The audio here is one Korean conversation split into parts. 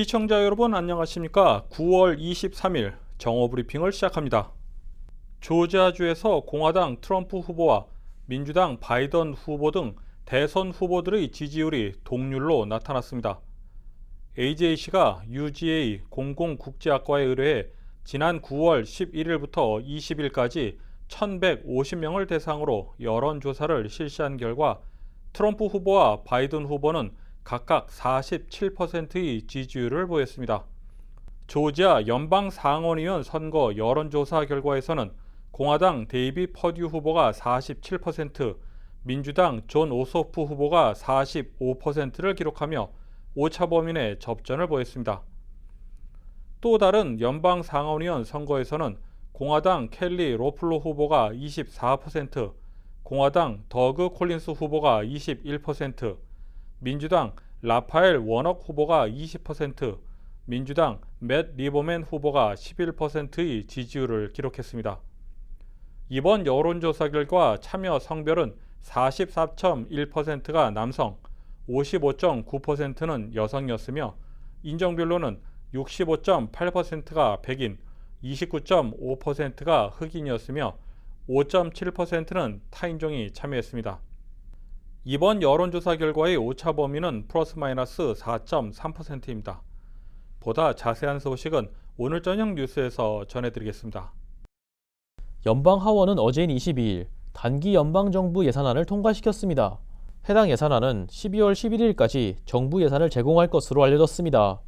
시청자 여러분 안녕하십니까? 9월 23일 정오브리핑을 시작합니다. 조지아주에서 공화당 트럼프 후보와 민주당 바이든 후보 등 대선 후보들의 지지율이 동률로 나타났습니다. AJC가 UGA 공공국제학과에 의뢰해 지난 9월 11일부터 20일까지 1,150명을 대상으로 여론조사를 실시한 결과 트럼프 후보와 바이든 후보는 각각 47%의 지지율을 보였습니다. 조지아 연방 상원의원 선거 여론조사 결과에서는 공화당 데이비 퍼듀 후보가 47%, 민주당 존 오소프 후보가 45%를 기록하며 오차범위 접전을 보였습니다. 또 다른 연방 상원의원 선거에서는 공화당 켈리 로플로 후보가 24%, 공화당 더그 콜린스 후보가 21%, 민주당 라파엘 워넉 후보가 20%, 민주당 맷 리버맨 후보가 11%의 지지율을 기록했습니다. 이번 여론조사 결과 참여 성별은 44.1%가 남성, 55.9%는 여성이었으며 인종별로는 65.8%가 백인, 29.5%가 흑인이었으며 5.7%는 타인종이 참여했습니다. 이번 여론조사 결과의 오차 범위는 플러스 마이너스 4.3%입니다. 보다 자세한 소식은 오늘 저녁 뉴스에서 전해드리겠습니다. 연방하원은 어제인 22일 단기 연방정부 예산안을 통과시켰습니다. 해당 예산안은 12월 11일까지 정부 예산을 제공할 것으로 알려졌습니다.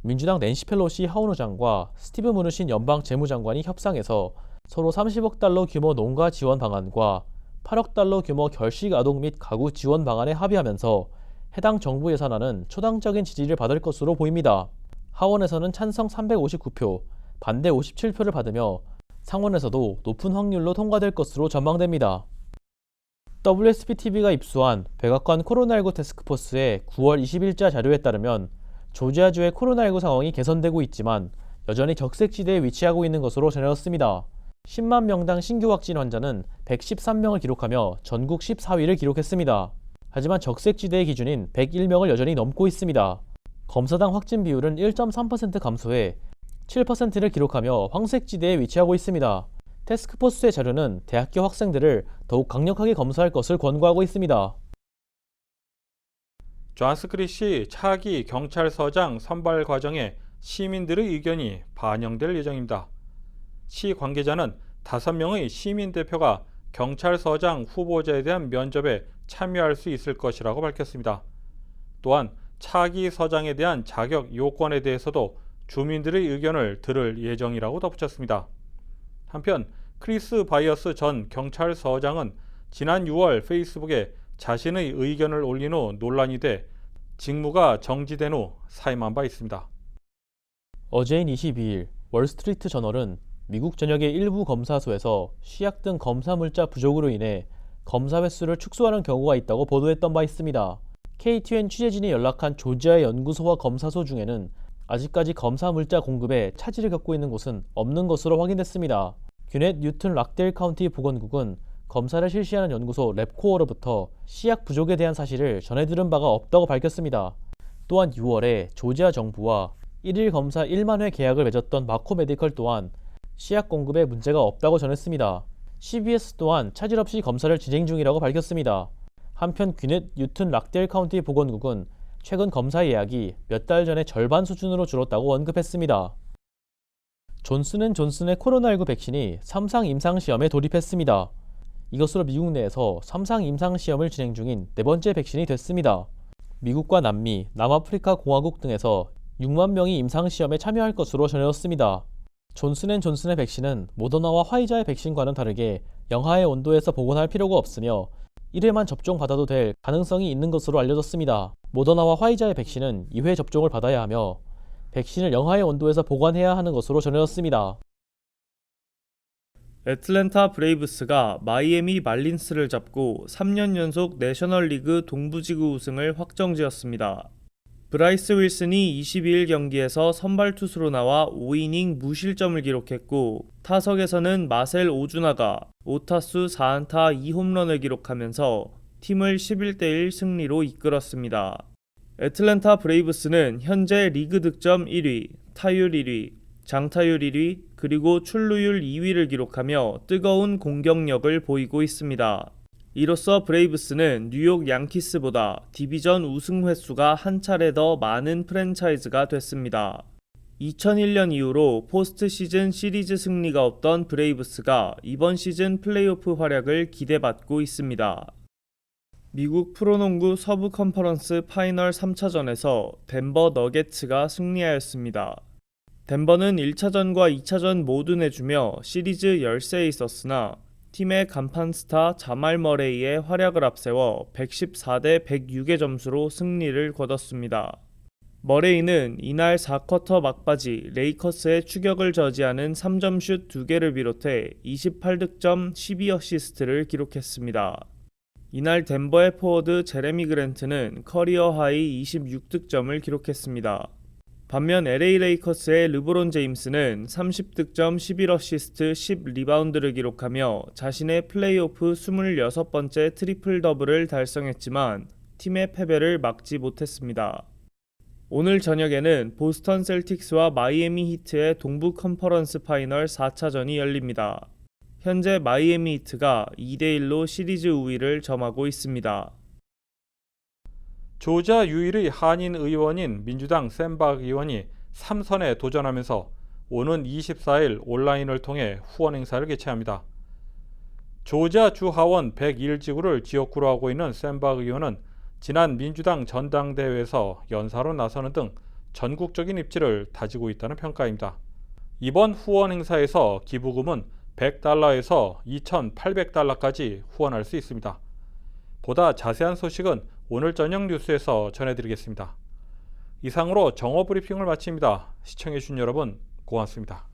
민주당 낸시 펠로시 하원의장과 스티브 무누신 연방 재무장관이 협상해서 서로 30억 달러 규모 농가 지원 방안과 8억 달러 규모 결식 아동 및 가구 지원 방안에 합의하면서 해당 정부 예산안은 초당적인 지지를 받을 것으로 보입니다. 하원에서는 찬성 359표, 반대 57표를 받으며 상원에서도 높은 확률로 통과될 것으로 전망됩니다. WSP-TV가 입수한 백악관 코로나19 태스크포스의 9월 20일자 자료에 따르면 조지아주의 코로나19 상황이 개선되고 있지만 여전히 적색지대에 위치하고 있는 것으로 전해졌습니다. 10만 명당 신규 확진 환자는 113명을 기록하며 전국 14위를 기록했습니다. 하지만 적색지대의 기준인 101명을 여전히 넘고 있습니다. 검사당 확진 비율은 1.3% 감소해 7%를 기록하며 황색지대에 위치하고 있습니다. 태스크포스의 자료는 대학교 학생들을 더욱 강력하게 검사할 것을 권고하고 있습니다. 존 스크리시 차기 경찰서장 선발 과정에 시민들의 의견이 반영될 예정입니다. 시 관계자는 5명의 시민 대표가 경찰서장 후보자에 대한 면접에 참여할 수 있을 것이라고 밝혔습니다. 또한 차기 서장에 대한 자격 요건에 대해서도 주민들의 의견을 들을 예정이라고 덧붙였습니다. 한편 크리스 바이어스 전 경찰서장은 지난 6월 페이스북에 자신의 의견을 올린 후 논란이 돼 직무가 정지된 후 사임한 바 있습니다. 어제인 22일 월스트리트 저널은 미국 전역의 일부 검사소에서 시약 등 검사 물자 부족으로 인해 검사 횟수를 축소하는 경우가 있다고 보도했던 바 있습니다. KTN 취재진이 연락한 조지아의 연구소와 검사소 중에는 아직까지 검사 물자 공급에 차질을 겪고 있는 곳은 없는 것으로 확인됐습니다. 귀넷 뉴튼 락데일 카운티 보건국은 검사를 실시하는 연구소 랩코어로부터 시약 부족에 대한 사실을 전해 들은 바가 없다고 밝혔습니다. 또한 6월에 조지아 정부와 1일 검사 1만 회 계약을 맺었던 마코 메디컬 또한 시약 공급에 문제가 없다고 전했습니다. CBS 또한 차질 없이 검사를 진행 중이라고 밝혔습니다. 한편 귀넷 뉴튼 락데일 카운티 보건국은 최근 검사 예약이 몇 달 전에 절반 수준으로 줄었다고 언급했습니다. 존슨앤존슨의 코로나19 백신이 3상 임상시험에 돌입했습니다. 이것으로 미국 내에서 3상 임상시험을 진행 중인 네 번째 백신이 됐습니다. 미국과 남미, 남아프리카 공화국 등에서 6만 명이 임상시험에 참여할 것으로 전해졌습니다. 존슨앤존슨의 백신은 모더나와 화이자의 백신과는 다르게 영하의 온도에서 보관할 필요가 없으며 1회만 접종받아도 될 가능성이 있는 것으로 알려졌습니다. 모더나와 화이자의 백신은 2회 접종을 받아야 하며 백신을 영하의 온도에서 보관해야 하는 것으로 전해졌습니다. 애틀랜타 브레이브스가 마이애미 말린스를 잡고 3년 연속 내셔널리그 동부지구 우승을 확정지었습니다. 브라이스 윌슨이 22일 경기에서 선발 투수로 나와 5이닝 무실점을 기록했고 타석에서는 마셀 오주나가 5타수 4안타 2홈런을 기록하면서 팀을 11대1 승리로 이끌었습니다. 애틀랜타 브레이브스는 현재 리그 득점 1위, 타율 1위, 장타율 1위, 그리고 출루율 2위를 기록하며 뜨거운 공격력을 보이고 있습니다. 이로써 브레이브스는 뉴욕 양키스보다 디비전 우승 횟수가 한 차례 더 많은 프랜차이즈가 됐습니다. 2001년 이후로 포스트 시즌 시리즈 승리가 없던 브레이브스가 이번 시즌 플레이오프 활약을 기대받고 있습니다. 미국 프로농구 서부 컨퍼런스 파이널 3차전에서 덴버 너게츠가 승리하였습니다. 덴버는 1차전과 2차전 모두 내주며 시리즈 열세에 있었으나 팀의 간판 스타 자말 머레이의 활약을 앞세워 114대 106의 점수로 승리를 거뒀습니다. 머레이는 이날 4쿼터 막바지 레이커스의 추격을 저지하는 3점슛 2개를 비롯해 28득점 12어시스트를 기록했습니다. 이날 덴버의 포워드 제레미 그랜트는 커리어 하이 26득점을 기록했습니다. 반면 LA 레이커스의 르브론 제임스는 30득점 11어시스트 10리바운드를 기록하며 자신의 플레이오프 26번째 트리플 더블을 달성했지만 팀의 패배를 막지 못했습니다. 오늘 저녁에는 보스턴 셀틱스와 마이애미 히트의 동부 컨퍼런스 파이널 4차전이 열립니다. 현재 마이애미 히트가 2대1로 시리즈 우위를 점하고 있습니다. 조지아 유일의 한인 의원인 민주당 샘박 의원이 3선에 도전하면서 오는 24일 온라인을 통해 후원 행사를 개최합니다. 조지아 주 하원 101지구를 지역구로 하고 있는 샘박 의원은 지난 민주당 전당대회에서 연사로 나서는 등 전국적인 입지를 다지고 있다는 평가입니다. 이번 후원 행사에서 기부금은 $100에서 $2,800까지 후원할 수 있습니다. 보다 자세한 소식은 오늘 저녁 뉴스에서 전해드리겠습니다. 이상으로 정오 브리핑을 마칩니다. 시청해주신 여러분 고맙습니다.